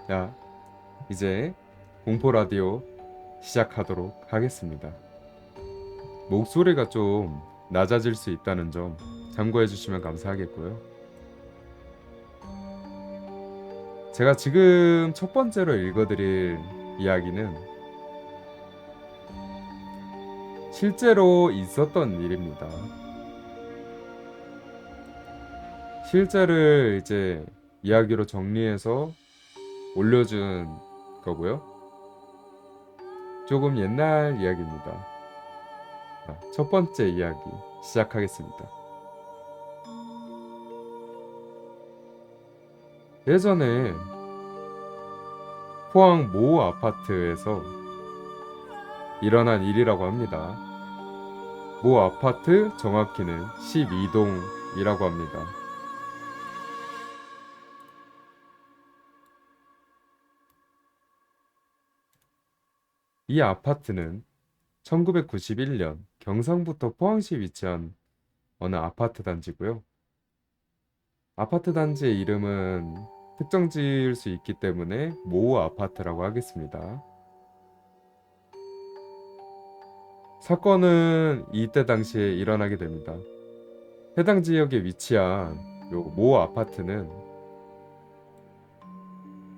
자, 이제 공포 라디오 시작하도록 하겠습니다. 목소리가 좀 낮아질 수 있다는 점 참고해 주시면 감사하겠고요. 제가 지금 첫 번째로 읽어드릴 이야기는 실제로 있었던 일입니다. 실제를 이제 이야기로 정리해서 올려준 거고요. 조금 옛날 이야기입니다. 자, 첫 번째 이야기 시작하겠습니다. 예전에 포항 모 아파트에서 일어난 일이라고 합니다. 모 아파트 정확히는 12동이라고 합니다. 이 아파트는 1991년 경상북도 포항시에 위치한 어느 아파트 단지고요. 아파트 단지의 이름은 특정 지을 수 있기 때문에 모 아파트라고 하겠습니다. 사건은 이때 당시에 일어나게 됩니다. 해당 지역에 위치한 요 모 아파트는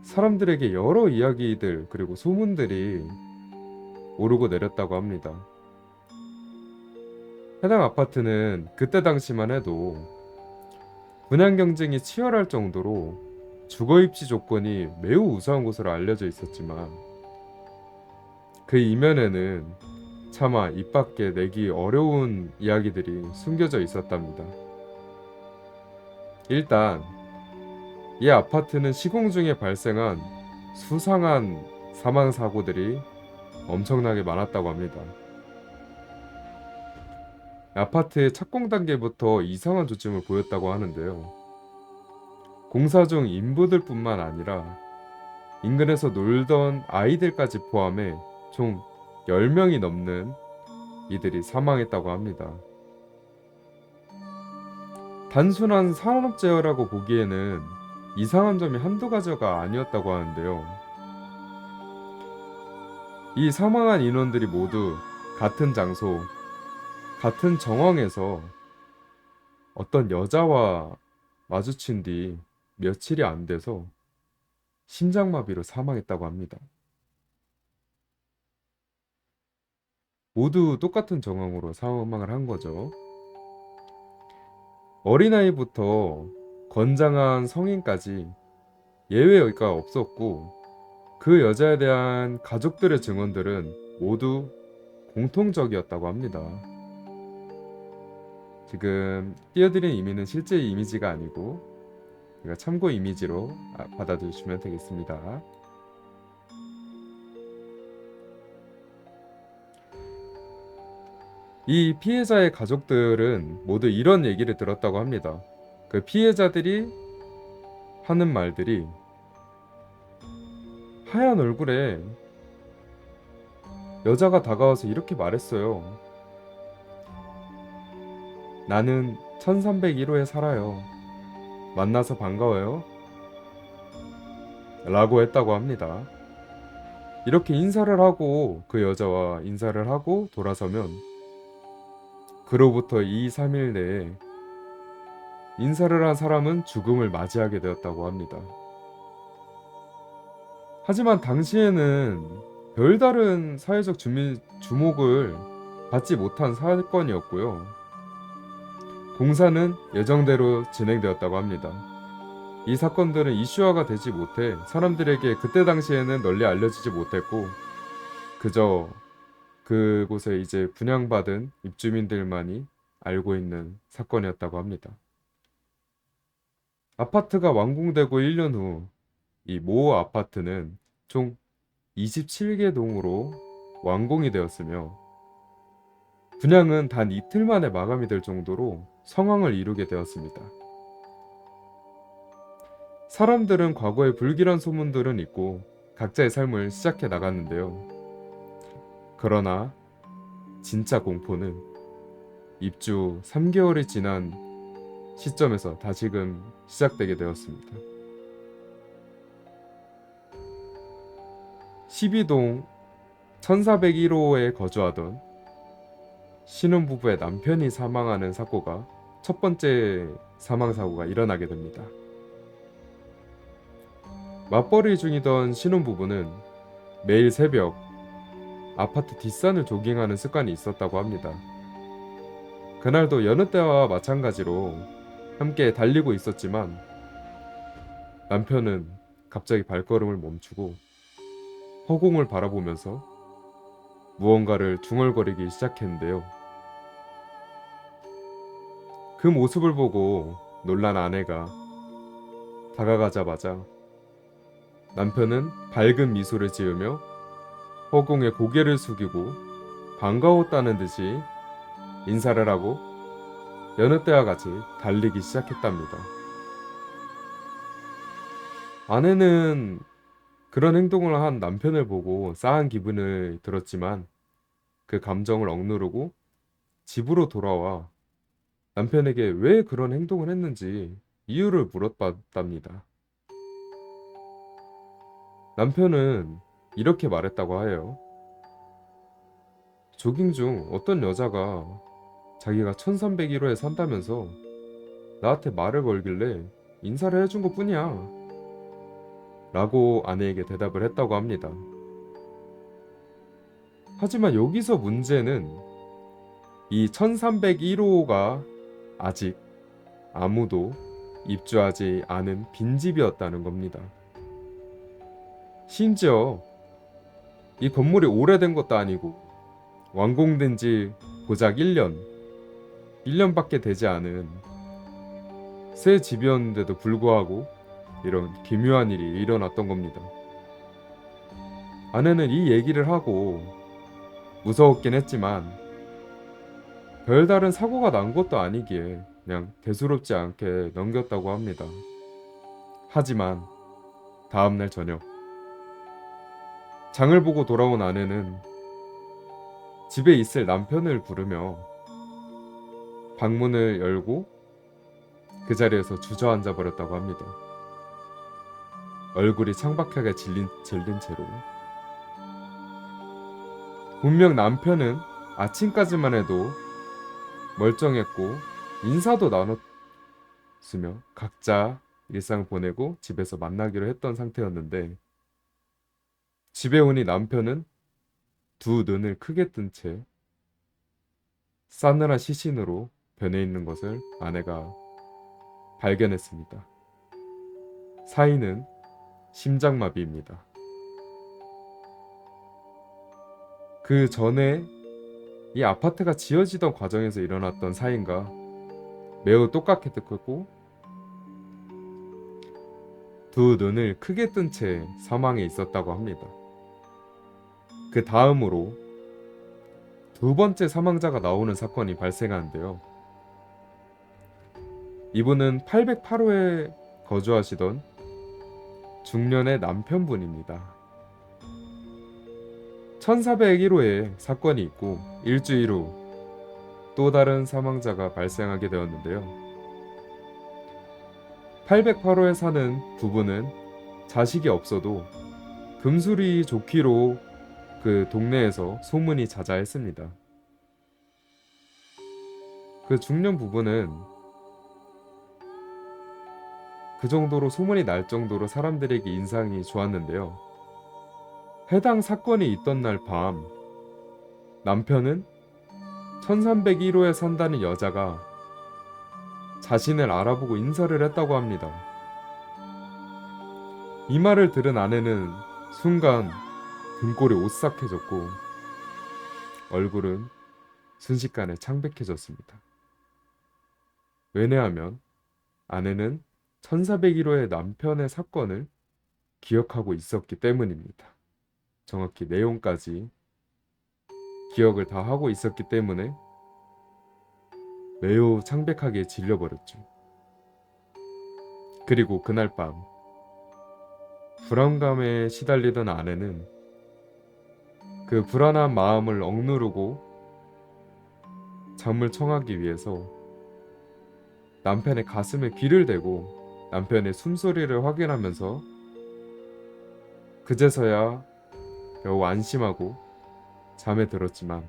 사람들에게 여러 이야기들 그리고 소문들이 오르고 내렸다고 합니다. 해당 아파트는 그때 당시만 해도 분양 경쟁이 치열할 정도로 주거 입지 조건이 매우 우수한 곳으로 알려져 있었지만 그 이면에는 차마 입 밖에 내기 어려운 이야기들이 숨겨져 있었답니다. 일단 이 아파트는 시공 중에 발생한 수상한 사망 사고들이 엄청나게 많았다고 합니다. 아파트의 착공 단계부터 이상한 조짐을 보였다고 하는데요. 공사 중 인부들뿐만 아니라 인근에서 놀던 아이들까지 포함해 총 10명이 넘는 이들이 사망했다고 합니다. 단순한 산업재해라고 보기에는 이상한 점이 한두 가지가 아니었다고 하는데요. 이 사망한 인원들이 모두 같은 장소, 같은 정황에서 어떤 여자와 마주친 뒤 며칠이 안 돼서 심장마비로 사망했다고 합니다. 모두 똑같은 정황으로 사망을 한 거죠. 어린아이부터 건장한 성인까지 예외가 없었고 그 여자에 대한 가족들의 증언들은 모두 공통적이었다고 합니다. 지금 띄워드린 이미는 실제 이미지가 아니고 제가 참고 이미지로 받아주시면 되겠습니다. 이 피해자의 가족들은 모두 이런 얘기를 들었다고 합니다. 그 피해자들이 하는 말들이 하얀 얼굴에 여자가 다가와서 이렇게 말했어요. 나는 1301호에 살아요. 만나서 반가워요. 라고 했다고 합니다. 이렇게 인사를 하고 그 여자와 인사를 하고 돌아서면 그로부터 2, 3일 내에 인사를 한 사람은 죽음을 맞이하게 되었다고 합니다. 하지만 당시에는 별다른 사회적 주목을 받지 못한 사건이었고요. 공사는 예정대로 진행되었다고 합니다. 이 사건들은 이슈화가 되지 못해 사람들에게 그때 당시에는 널리 알려지지 못했고 그저 그곳에 이제 분양받은 입주민들만이 알고 있는 사건이었다고 합니다. 아파트가 완공되고 1년 후 이 모 아파트는 총 27개 동으로 완공이 되었으며 분양은 단 이틀 만에 마감이 될 정도로 성황을 이루게 되었습니다. 사람들은 과거의 불길한 소문들은 잊고 각자의 삶을 시작해 나갔는데요. 그러나 진짜 공포는 입주 3개월이 지난 시점에서 다시금 시작되게 되었습니다. 12동 1401호에 거주하던 신혼부부의 남편이 사망하는 사고가 첫 번째 사망사고가 일어나게 됩니다. 맞벌이 중이던 신혼부부는 매일 새벽 아파트 뒷산을 조깅하는 습관이 있었다고 합니다. 그날도 여느 때와 마찬가지로 함께 달리고 있었지만 남편은 갑자기 발걸음을 멈추고 허공을 바라보면서 무언가를 중얼거리기 시작했는데요. 그 모습을 보고 놀란 아내가 다가가자마자 남편은 밝은 미소를 지으며 허공에 고개를 숙이고 반가웠다는 듯이 인사를 하고 여느 때와 같이 달리기 시작했답니다. 아내는 그런 행동을 한 남편을 보고 싸한 기분을 들었지만 그 감정을 억누르고 집으로 돌아와 남편에게 왜 그런 행동을 했는지 이유를 물었답니다. 남편은 이렇게 말했다고 해요. 조깅 중 어떤 여자가 자기가 1301호에 산다면서 나한테 말을 걸길래 인사를 해준 것 뿐이야. 라고 아내에게 대답을 했다고 합니다. 하지만 여기서 문제는 이 1301호가 아직 아무도 입주하지 않은 빈집이었다는 겁니다. 심지어 이 건물이 오래된 것도 아니고 완공된 지 고작 1년밖에 되지 않은 새 집이었는데도 불구하고 이런 기묘한 일이 일어났던 겁니다. 아내는 이 얘기를 하고 무서웠긴 했지만 별다른 사고가 난 것도 아니기에 그냥 대수롭지 않게 넘겼다고 합니다. 하지만 다음날 저녁 장을 보고 돌아온 아내는 집에 있을 남편을 부르며 방문을 열고 그 자리에서 주저앉아 버렸다고 합니다. 얼굴이 창백하게 질린 채로. 분명 남편은 아침까지만 해도 멀쩡했고 인사도 나눴으며 각자 일상을 보내고 집에서 만나기로 했던 상태였는데 집에 오니 남편은 두 눈을 크게 뜬 채 싸늘한 시신으로 변해 있는 것을 아내가 발견했습니다. 사인은 심장마비입니다. 그 전에 이 아파트가 지어지던 과정에서 일어났던 사인과 매우 똑같게 듣고 두 눈을 크게 뜬 채 사망해 있었다고 합니다. 그 다음으로 두 번째 사망자가 나오는 사건이 발생하는데요. 이분은 808호에 거주하시던 중년의 남편분입니다. 1401호에 사건이 있고 일주일 후 또 다른 사망자가 발생하게 되었는데요. 808호에 사는 부부는 자식이 없어도 금술이 좋기로 그 동네에서 소문이 자자했습니다. 그 중년 부부는 그 정도로 소문이 날 정도로 사람들에게 인상이 좋았는데요. 해당 사건이 있던 날 밤 남편은 1301호에 산다는 여자가 자신을 알아보고 인사를 했다고 합니다. 이 말을 들은 아내는 순간 등골이 오싹해졌고 얼굴은 순식간에 창백해졌습니다. 왜냐하면 아내는 1401호의 남편의 사건을 기억하고 있었기 때문입니다. 정확히 내용까지 기억을 다 하고 있었기 때문에 매우 창백하게 질려버렸죠. 그리고 그날 밤 불안감에 시달리던 아내는 그 불안한 마음을 억누르고 잠을 청하기 위해서 남편의 가슴에 귀를 대고 남편의 숨소리를 확인하면서 그제서야 겨우 안심하고 잠에 들었지만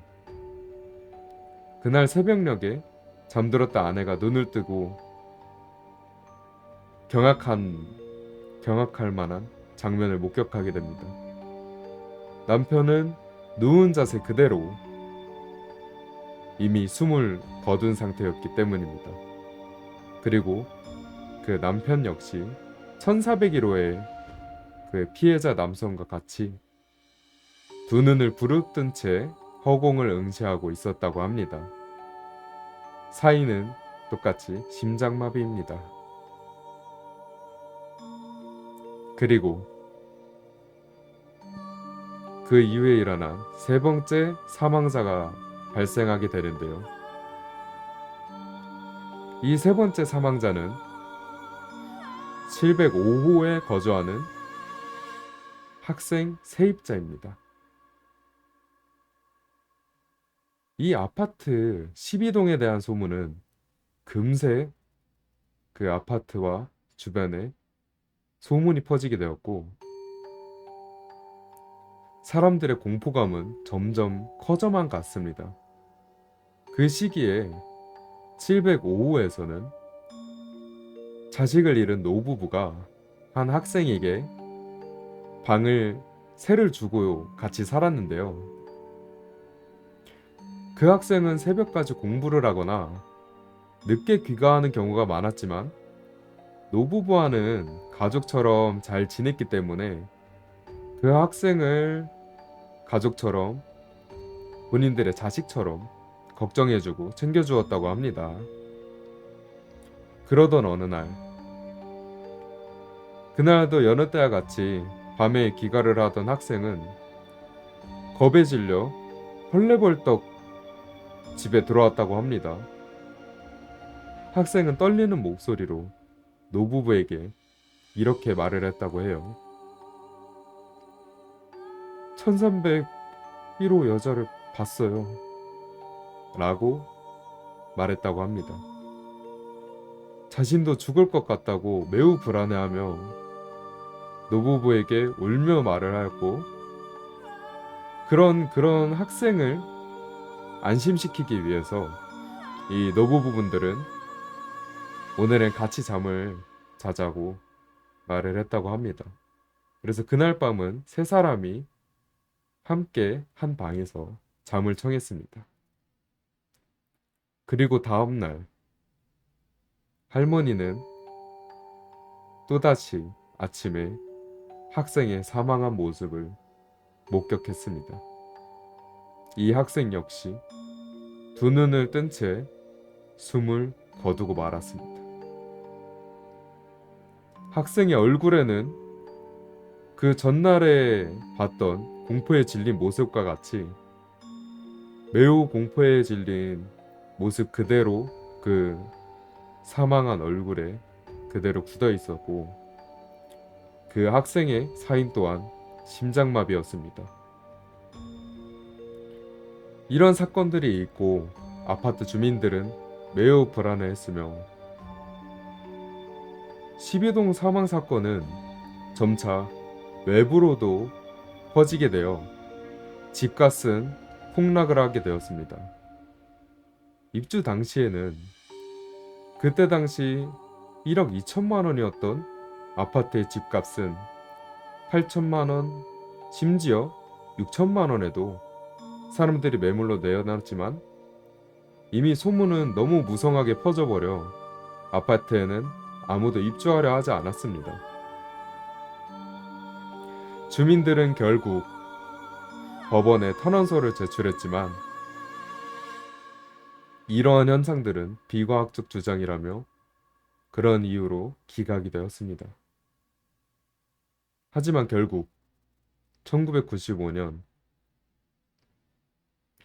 그날 새벽녘에 잠들었다 아내가 눈을 뜨고 경악할 만한 장면을 목격하게 됩니다. 남편은 누운 자세 그대로 이미 숨을 거둔 상태였기 때문입니다. 그리고 그 남편 역시 1401호의 그 피해자 남성과 같이 두 눈을 부릅뜬 채 허공을 응시하고 있었다고 합니다. 사인은 똑같이 심장마비입니다. 그리고 그 이후에 일어난 세 번째 사망자가 발생하게 되는데요. 이 세 번째 사망자는 705호에 거주하는 학생 세입자입니다. 이 아파트 12동에 대한 소문은 금세 그 아파트와 주변에 소문이 퍼지게 되었고 사람들의 공포감은 점점 커져만 갔습니다. 그 시기에 705호에서는 자식을 잃은 노부부가 한 학생에게 방을 세를 주고 같이 살았는데요. 그 학생은 새벽까지 공부를 하거나 늦게 귀가하는 경우가 많았지만 노부부와는 가족처럼 잘 지냈기 때문에 그 학생을 가족처럼 본인들의 자식처럼 걱정해주고 챙겨주었다고 합니다. 그러던 어느 날 그날도 여느 때와 같이 밤에 귀가를 하던 학생은 겁에 질려 헐레벌떡 집에 들어왔다고 합니다. 학생은 떨리는 목소리로 노부부에게 이렇게 말을 했다고 해요. 1301호 여자를 봤어요. 라고 말했다고 합니다. 자신도 죽을 것 같다고 매우 불안해하며 노부부에게 울며 말을 하였고 그런 학생을 안심시키기 위해서 이 노부부분들은 오늘은 같이 잠을 자자고 말을 했다고 합니다. 그래서 그날 밤은 세 사람이 함께 한 방에서 잠을 청했습니다. 그리고 다음날 할머니는 또다시 아침에 학생의 사망한 모습을 목격했습니다. 이 학생 역시 두 눈을 뜬 채 숨을 거두고 말았습니다. 학생의 얼굴에는 그 전날에 봤던 공포에 질린 모습과 같이 매우 공포에 질린 모습 그대로 그 사망한 얼굴에 그대로 굳어 있었고 그 학생의 사인 또한 심장마비였습니다. 이런 사건들이 있고 아파트 주민들은 매우 불안해했으며 12동 사망 사건은 점차 외부로도 퍼지게 되어 집값은 폭락을 하게 되었습니다. 입주 당시에는 그때 당시 1억 2천만 원이었던 아파트의 집값은 8천만 원, 심지어 6천만 원에도 사람들이 매물로 내어놨지만 이미 소문은 너무 무성하게 퍼져버려 아파트에는 아무도 입주하려 하지 않았습니다. 주민들은 결국 법원에 탄원서를 제출했지만 이러한 현상들은 비과학적 주장이라며 그런 이유로 기각이 되었습니다. 하지만 결국 1995년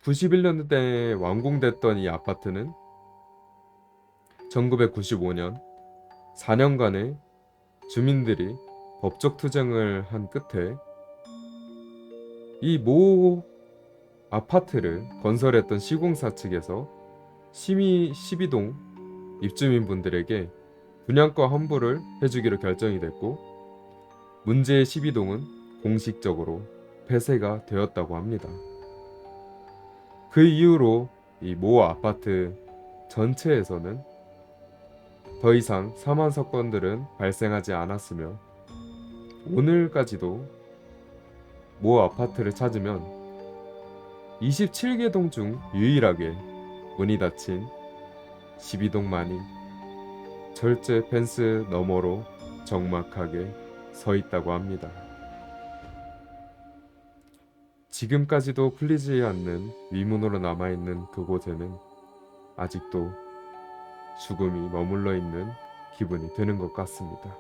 91년대에 완공됐던 이 아파트는 1995년 4년간의 주민들이 법적 투쟁을 한 끝에 이 모 아파트를 건설했던 시공사 측에서 12동 입주민분들에게 분양가 환불을 해주기로 결정이 됐고 문제의 12동은 공식적으로 폐쇄가 되었다고 합니다. 그 이후로 이 모 아파트 전체에서는 더 이상 사망 사건들은 발생하지 않았으며 오늘까지도 모 아파트를 찾으면 27개 동 중 유일하게 문이 닫힌 12동만이 철제 펜스 너머로 적막하게 서 있다고 합니다. 지금까지도 풀리지 않는 위문으로 남아있는 그곳에는 아직도 죽음이 머물러 있는 기분이 드는 것 같습니다.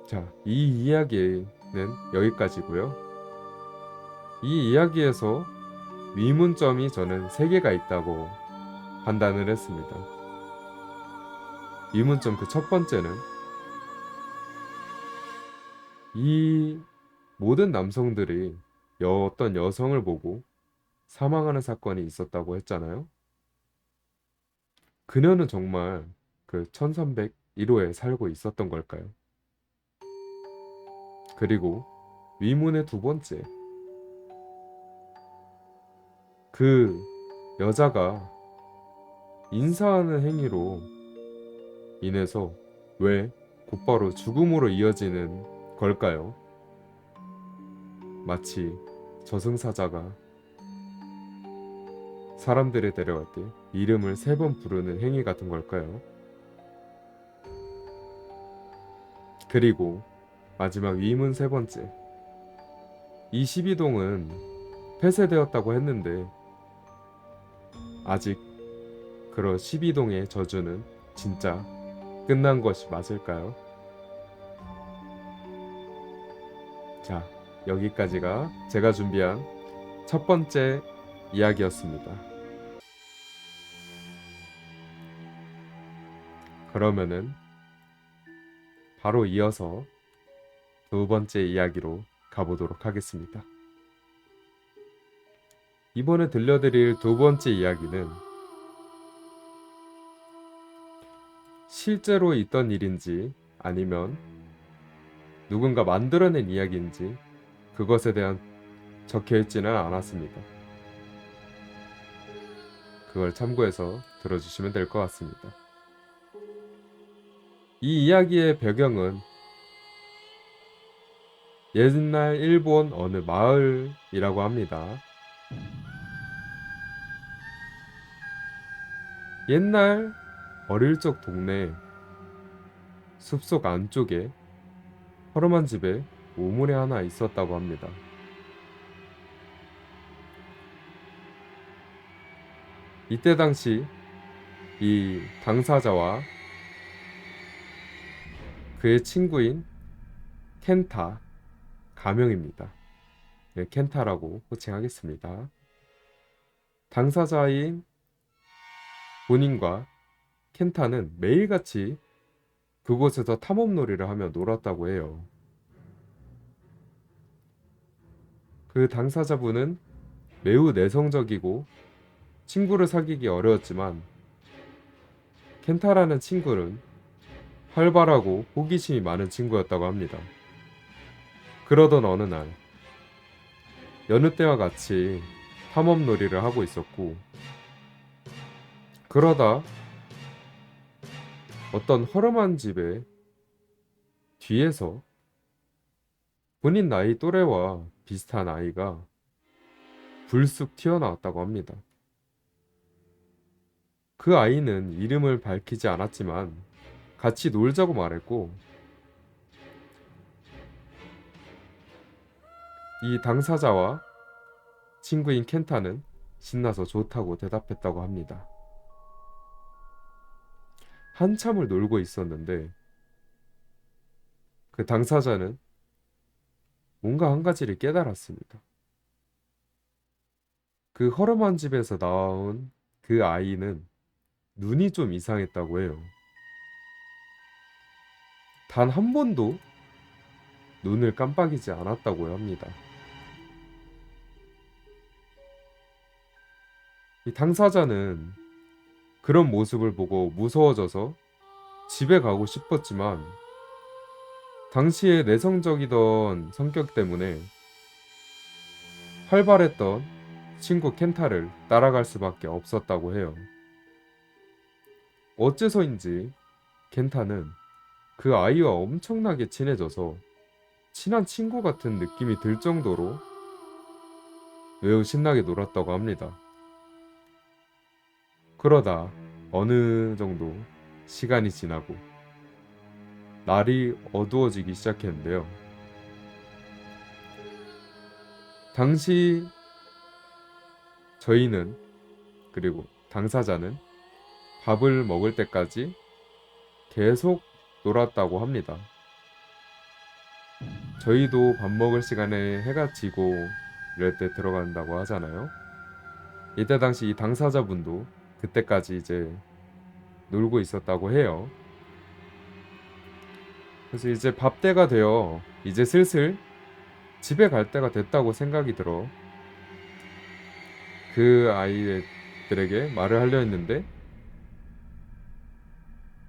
자, 이 이야기는 여기까지고요. 이 이야기에서 위문점이 저는 3개가 있다고 판단을 했습니다. 위문점 그 첫 번째는 이 모든 남성들이 어떤 여성을 보고 사망하는 사건이 있었다고 했잖아요. 그녀는 정말 그 1301호에 살고 있었던 걸까요? 그리고 위문의 두 번째, 그 여자가 인사하는 행위로 인해서 왜 곧바로 죽음으로 이어지는 걸까요? 마치 저승사자가 사람들을 데려갈 때 이름을 3번 부르는 행위 같은 걸까요? 그리고 마지막 위문 3번째, 이 12동은 폐쇄되었다고 했는데 아직 그런 12동의 저주는 진짜 끝난 것이 맞을까요? 자, 여기까지가 제가 준비한 첫 번째 이야기였습니다. 그러면은 바로 이어서 두 번째 이야기로 가보도록 하겠습니다. 이번에 들려드릴 두 번째 이야기는 실제로 있던 일인지 아니면 누군가 만들어낸 이야기인지 그것에 대한 적혀있지는 않았습니다. 그걸 참고해서 들어주시면 될 것 같습니다. 이 이야기의 배경은 옛날 일본 어느 마을이라고 합니다. 옛날 어릴 적 동네 숲속 안쪽에 허름한 집에 우물이 하나 있었다고 합니다. 이때 당시 이 당사자와 그의 친구인 켄타, 가명입니다. 네, 켄타라고 호칭하겠습니다. 당사자인 본인과 켄타는 매일같이 그곳에서 탐험놀이를 하며 놀았다고 해요. 그 당사자분은 매우 내성적이고 친구를 사귀기 어려웠지만 켄타라는 친구는 활발하고 호기심이 많은 친구였다고 합니다. 그러던 어느 날 여느 때와 같이 탐험놀이를 하고 있었고 그러다 어떤 허름한 집의 뒤에서 본인 나이 또래와 비슷한 아이가 불쑥 튀어나왔다고 합니다. 그 아이는 이름을 밝히지 않았지만 같이 놀자고 말했고 이 당사자와 친구인 켄타는 신나서 좋다고 대답했다고 합니다. 한참을 놀고 있었는데 그 당사자는 뭔가 한 가지를 깨달았습니다. 그 허름한 집에서 나온 그 아이는 눈이 좀 이상했다고 해요. 단 한 번도 눈을 깜빡이지 않았다고 합니다. 이 당사자는 그런 모습을 보고 무서워져서 집에 가고 싶었지만 당시에 내성적이던 성격 때문에 활발했던 친구 켄타를 따라갈 수밖에 없었다고 해요. 어째서인지 켄타는 그 아이와 엄청나게 친해져서 친한 친구 같은 느낌이 들 정도로 매우 신나게 놀았다고 합니다. 그러다 어느 정도 시간이 지나고 날이 어두워지기 시작했는데요. 당시 저희는, 그리고 당사자는 밥을 먹을 때까지 계속 놀았다고 합니다. 저희도 밥 먹을 시간에 해가 지고 이럴 때 들어간다고 하잖아요. 이때 당시 이 당사자분도 그때까지 이제 놀고 있었다고 해요. 그래서 이제 밥 때가 되어 이제 슬슬 집에 갈 때가 됐다고 생각이 들어 그 아이들에게 말을 하려 했는데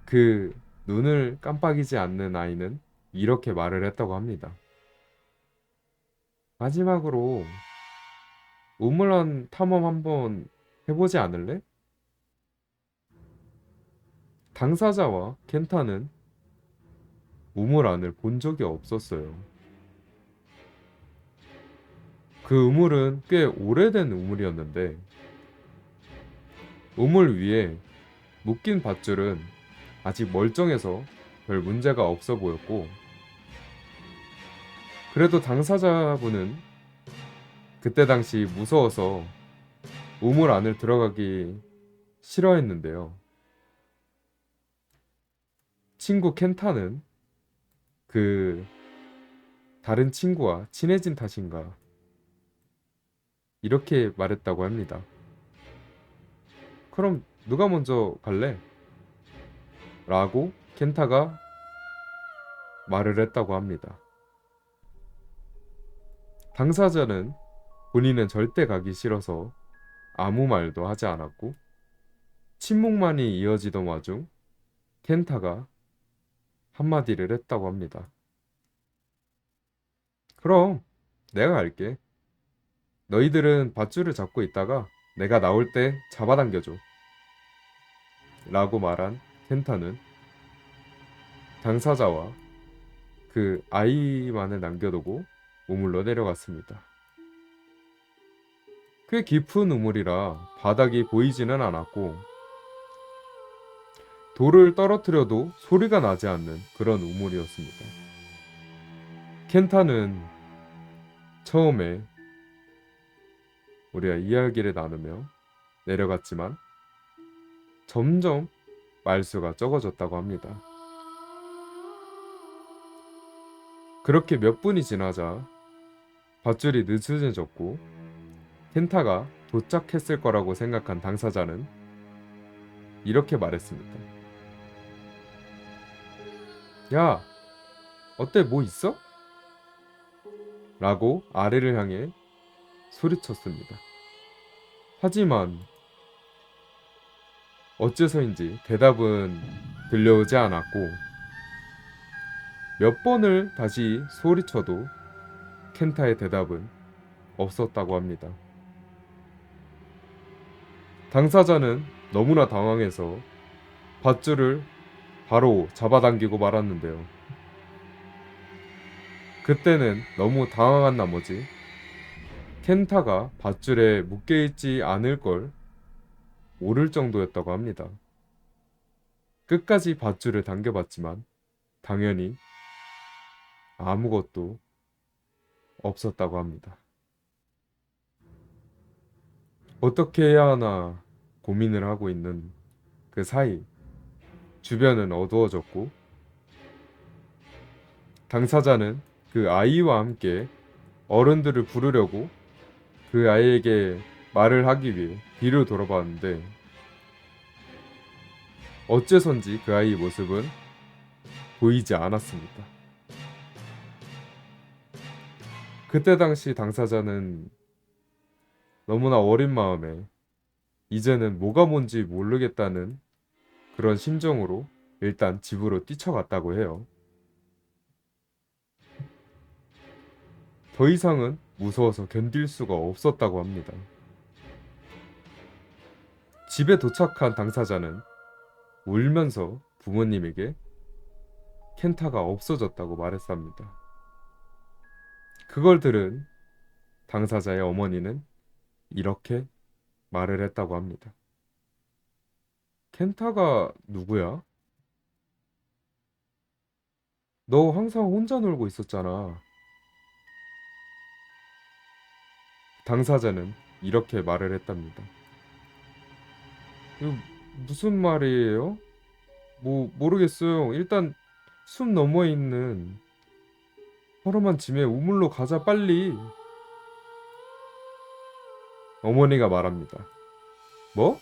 그 눈을 깜빡이지 않는 아이는 이렇게 말을 했다고 합니다. 마지막으로 우물안 탐험 한번 해보지 않을래? 당사자와 켄타는 우물안을 본 적이 없었어요. 그 우물은 꽤 오래된 우물이었는데 우물 위에 묶인 밧줄은 아직 멀쩡해서 별 문제가 없어 보였고, 그래도 당사자분은 그때 당시 무서워서 우물 안을 들어가기 싫어했는데요. 친구 켄타는 그 다른 친구와 친해진 탓인가 이렇게 말했다고 합니다. 그럼 누가 먼저 갈래? 라고 켄타가 말을 했다고 합니다. 당사자는 본인은 절대 가기 싫어서 아무 말도 하지 않았고 침묵만이 이어지던 와중 켄타가 한마디를 했다고 합니다. 그럼 내가 갈게. 너희들은 밧줄을 잡고 있다가 내가 나올 때 잡아당겨줘. 라고 말한 켄타는 당사자와 그 아이만을 남겨두고 우물로 내려갔습니다. 꽤 깊은 우물이라 바닥이 보이지는 않았고 돌을 떨어뜨려도 소리가 나지 않는 그런 우물이었습니다. 켄타는 처음에 우리가 이야기를 나누며 내려갔지만 점점 말수가 적어졌다고 합니다. 그렇게 몇 분이 지나자 밧줄이 느슨해졌고 켄타가 도착했을 거라고 생각한 당사자는 이렇게 말했습니다. 야, 어때? 뭐 있어? 라고 아래를 향해 소리쳤습니다. 하지만 어째서인지 대답은 들려오지 않았고 몇 번을 다시 소리쳐도 켄타의 대답은 없었다고 합니다. 당사자는 너무나 당황해서 밧줄을 바로 잡아당기고 말았는데요. 그때는 너무 당황한 나머지 켄타가 밧줄에 묶여있지 않을 걸 모를 정도였다고 합니다. 끝까지 밧줄을 당겨봤지만 당연히 아무것도 없었다고 합니다. 어떻게 해야 하나 고민을 하고 있는 그 사이 주변은 어두워졌고 당사자는 그 아이와 함께 어른들을 부르려고 그 아이에게 말을 하기 위해 뒤를 돌아봤는데 어째선지 그 아이의 모습은 보이지 않았습니다. 그때 당시 당사자는 너무나 어린 마음에 이제는 뭐가 뭔지 모르겠다는 그런 심정으로 일단 집으로 뛰쳐갔다고 해요. 더 이상은 무서워서 견딜 수가 없었다고 합니다. 집에 도착한 당사자는 울면서 부모님에게 켄타가 없어졌다고 말했습니다. 그걸 들은 당사자의 어머니는 이렇게 말을 했다고 합니다. 켄타가 누구야? 너 항상 혼자 놀고 있었잖아. 당사자는 이렇게 말을 했답니다. 이거 무슨 말이에요? 모르겠어요. 일단 숲 너머에 있는 허름한 집에 우물로 가자 빨리. 어머니가 말합니다. 뭐?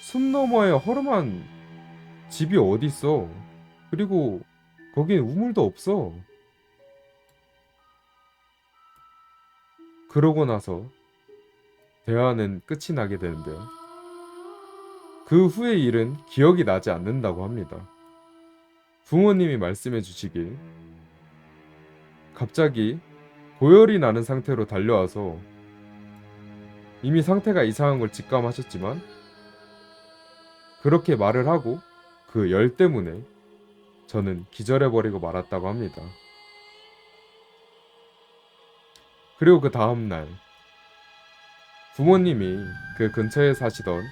숲 너머에 허름한 집이 어디 있어? 그리고 거긴 우물도 없어. 그러고 나서 대화는 끝이 나게 되는데요. 그 후의 일은 기억이 나지 않는다고 합니다. 부모님이 말씀해 주시길 갑자기 고열이 나는 상태로 달려와서 이미 상태가 이상한 걸 직감하셨지만 그렇게 말을 하고 그 열 때문에 저는 기절해버리고 말았다고 합니다. 그리고 그 다음날 부모님이 그 근처에 사시던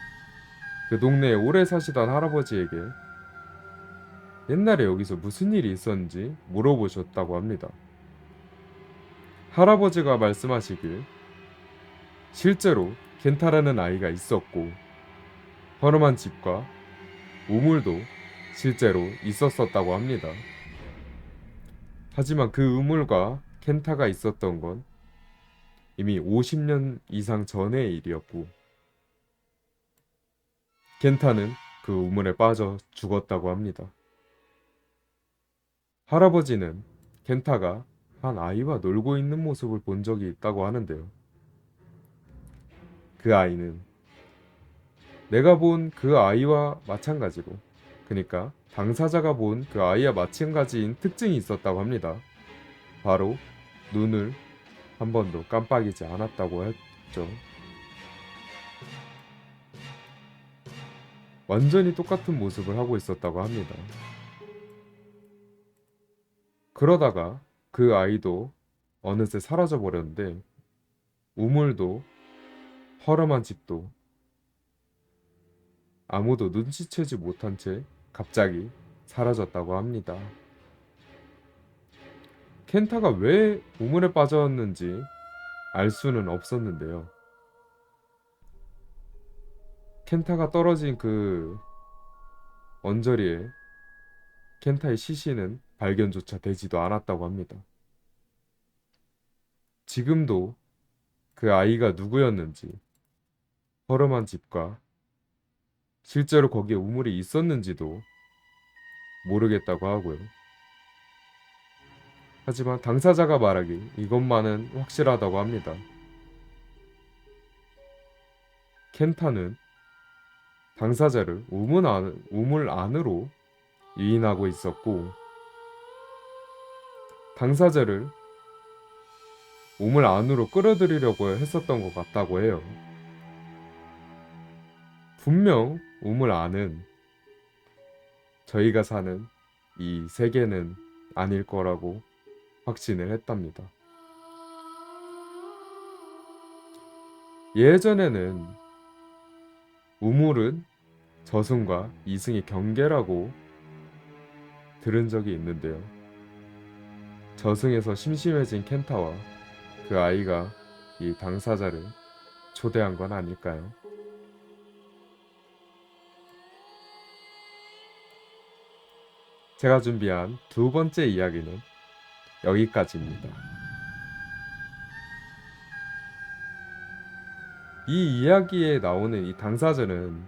그 동네에 오래 사시던 할아버지에게 옛날에 여기서 무슨 일이 있었는지 물어보셨다고 합니다. 할아버지가 말씀하시길 실제로 켄타라는 아이가 있었고 허름한 집과 우물도 실제로 있었었다고 합니다. 하지만 그 우물과 켄타가 있었던 건 이미 50년 이상 전의 일이었고 켄타는 그 우물에 빠져 죽었다고 합니다. 할아버지는 켄타가 한 아이와 놀고 있는 모습을 본 적이 있다고 하는데요. 그 아이는 내가 본 그 아이와 마찬가지로, 그러니까 당사자가 본 그 아이와 마찬가지인 특징이 있었다고 합니다. 바로 눈을 한 번도 깜빡이지 않았다고 했죠. 완전히 똑같은 모습을 하고 있었다고 합니다. 그러다가 그 아이도 어느새 사라져 버렸는데 우물도 허름한 집도 아무도 눈치채지 못한 채 갑자기 사라졌다고 합니다. 켄타가 왜 우물에 빠졌는지 알 수는 없었는데요. 켄타가 떨어진 그 언저리에 켄타의 시신은 발견조차 되지도 않았다고 합니다. 지금도 그 아이가 누구였는지, 허름한 집과 실제로 거기에 우물이 있었는지도 모르겠다고 하고요. 하지만 당사자가 말하길 이것만은 확실하다고 합니다. 켄타는 당사자를 우물 안으로 유인하고 있었고 당사자를 우물 안으로 끌어들이려고 했었던 것 같다고 해요. 분명 우물 안은 저희가 사는 이 세계는 아닐 거라고 확신을 했답니다. 예전에는 우물은 저승과 이승의 경계라고 들은 적이 있는데요. 저승에서 심심해진 켄타와 그 아이가 이 당사자를 초대한 건 아닐까요? 제가 준비한 두 번째 이야기는 여기까지입니다. 이 이야기에 나오는 이 당사자는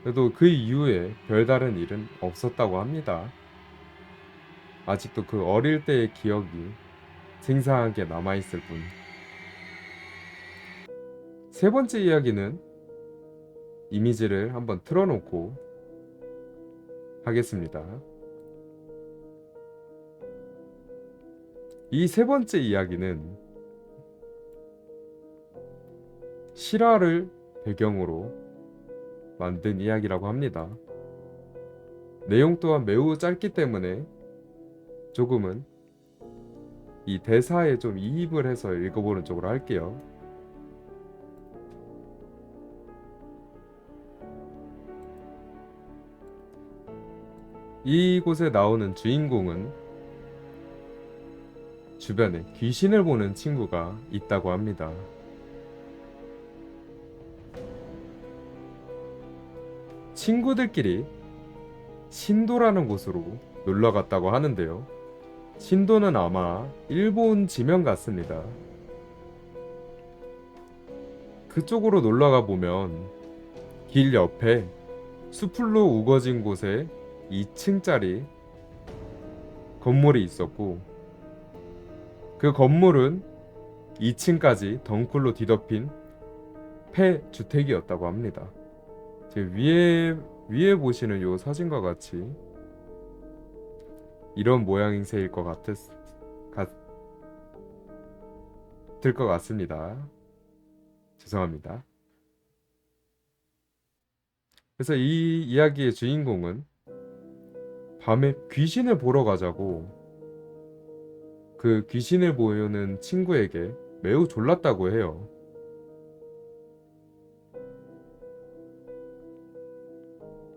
그래도 그 이후에 별다른 일은 없었다고 합니다. 아직도 그 어릴 때의 기억이 생생하게 남아있을 뿐. 세 번째 이야기는 이미지를 한번 틀어놓고 하겠습니다. 이 세 번째 이야기는 실화를 배경으로 만든 이야기라고 합니다. 내용 또한 매우 짧기 때문에 조금은 이 대사에 좀 이입을 해서 읽어보는 쪽으로 할게요. 이곳에 나오는 주인공은 주변에 귀신을 보는 친구가 있다고 합니다. 친구들끼리 신도라는 곳으로 놀러 갔다고 하는데요. 신도는 아마 일본 지명 같습니다. 그쪽으로 놀러 가 보면 길 옆에 수풀로 우거진 곳에 2층짜리 건물이 있었고, 그 건물은 2층까지 덩굴로 뒤덮인 폐주택이었다고 합니다. 지금 위에 보시는 요 사진과 같이 이런 모양새일 것 같을 것 같습니다. 죄송합니다. 그래서 이 이야기의 주인공은 밤에 귀신을 보러 가자고 그 귀신을 보는 친구에게 매우 졸랐다고 해요.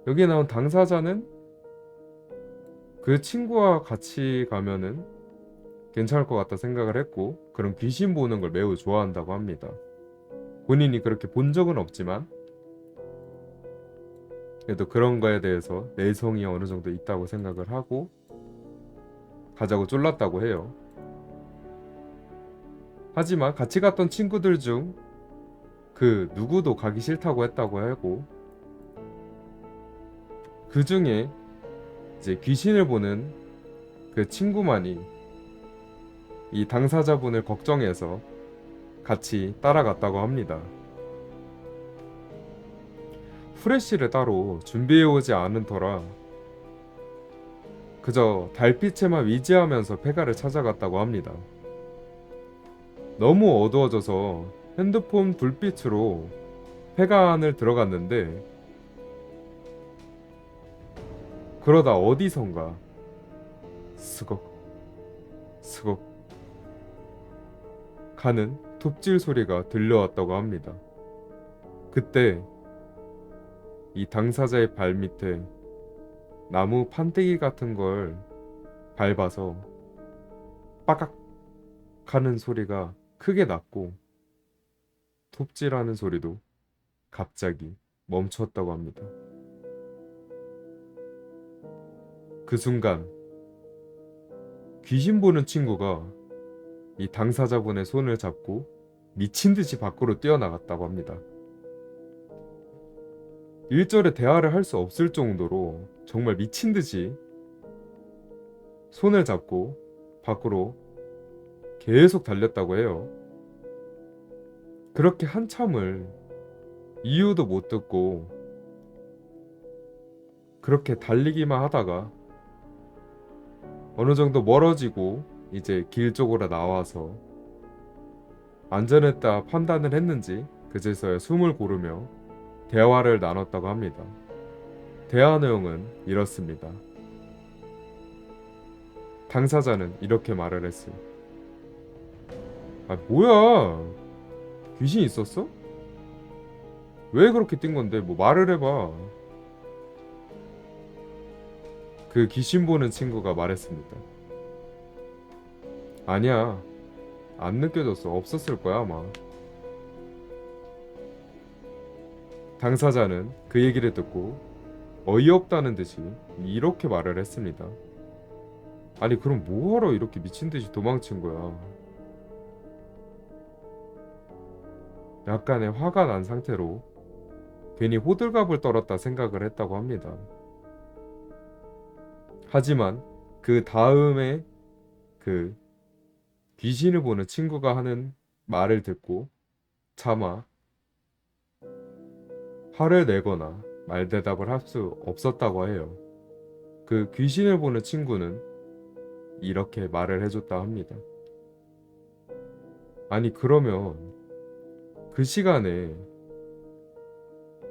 여기에 나온 당사자는 그 친구와 같이 가면은 괜찮을 것 같다 생각을 했고, 그런 귀신 보는 걸 매우 좋아한다고 합니다. 본인이 그렇게 본 적은 없지만 그래도 그런 거에 대해서 내성이 어느 정도 있다고 생각을 하고 가자고 쫄랐다고 해요. 하지만 같이 갔던 친구들 중 그 누구도 가기 싫다고 했다고 하고, 그 중에 이제 귀신을 보는 그 친구만이 이 당사자분을 걱정해서 같이 따라갔다고 합니다. 후레쉬를 따로 준비해오지 않은 터라 그저 달빛에만 의지하면서 폐가를 찾아갔다고 합니다. 너무 어두워져서 핸드폰 불빛으로 폐가 안을 들어갔는데, 그러다 어디선가 스걱 스걱 가는 톱질 소리가 들려왔다고 합니다. 그때 이 당사자의 발 밑에 나무 판때기 같은 걸 밟아서 빠각 하는 소리가 크게 났고, 톱질하는 소리도 갑자기 멈췄다고 합니다. 그 순간 귀신 보는 친구가 이 당사자분의 손을 잡고 미친 듯이 밖으로 뛰어나갔다고 합니다. 일절에 대화를 할 수 없을 정도로 정말 미친 듯이 손을 잡고 밖으로 계속 달렸다고 해요. 그렇게 한참을 이유도 못 듣고 그렇게 달리기만 하다가 어느 정도 멀어지고 이제 길 쪽으로 나와서 안전했다 판단을 했는지 그제서야 숨을 고르며 대화를 나눴다고 합니다. 대화 내용은 이렇습니다. 당사자는 이렇게 말을 했어요. 아, 뭐야? 귀신 있었어? 왜 그렇게 뛴 건데? 뭐 말을 해봐. 그 귀신 보는 친구가 말했습니다. 아니야, 안 느껴졌어. 없었을 거야 아마. 당사자는 그 얘기를 듣고 어이없다는 듯이 이렇게 말을 했습니다. 아니 그럼 뭐하러 이렇게 미친듯이 도망친 거야. 약간의 화가 난 상태로 괜히 호들갑을 떨었다 생각을 했다고 합니다. 하지만 그 다음에 그 귀신을 보는 친구가 하는 말을 듣고 차마 화를 내거나 말대답을 할 수 없었다고 해요. 그 귀신을 보는 친구는 이렇게 말을 해줬다 합니다. 아니, 그러면 그 시간에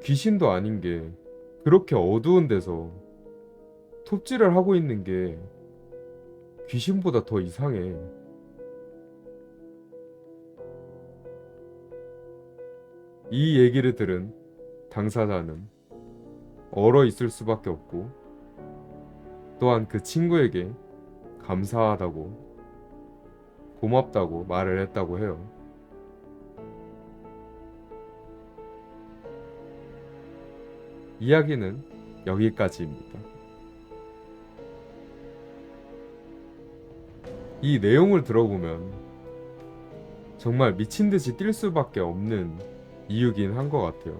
귀신도 아닌 게 그렇게 어두운 데서 톱질을 하고 있는 게 귀신보다 더 이상해. 이 얘기를 들은 당사자는 얼어 있을 수밖에 없고, 또한 그 친구에게 감사하다고, 고맙다고 말을 했다고 해요. 이야기는 여기까지입니다. 이 내용을 들어보면 정말 미친 듯이 뛸 수밖에 없는 이유긴 한 것 같아요.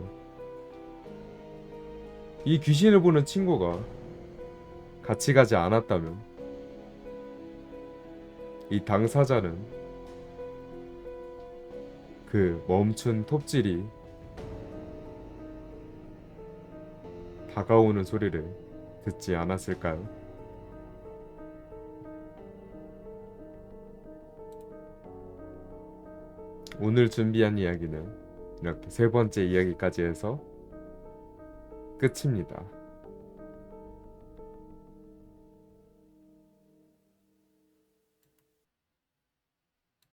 이 귀신을 보는 친구가 같이 가지 않았다면 이 당사자는 그 멈춘 톱질이 다가오는 소리를 듣지 않았을까요? 오늘 준비한 이야기는 이렇게 세 번째 이야기까지 해서 끝입니다.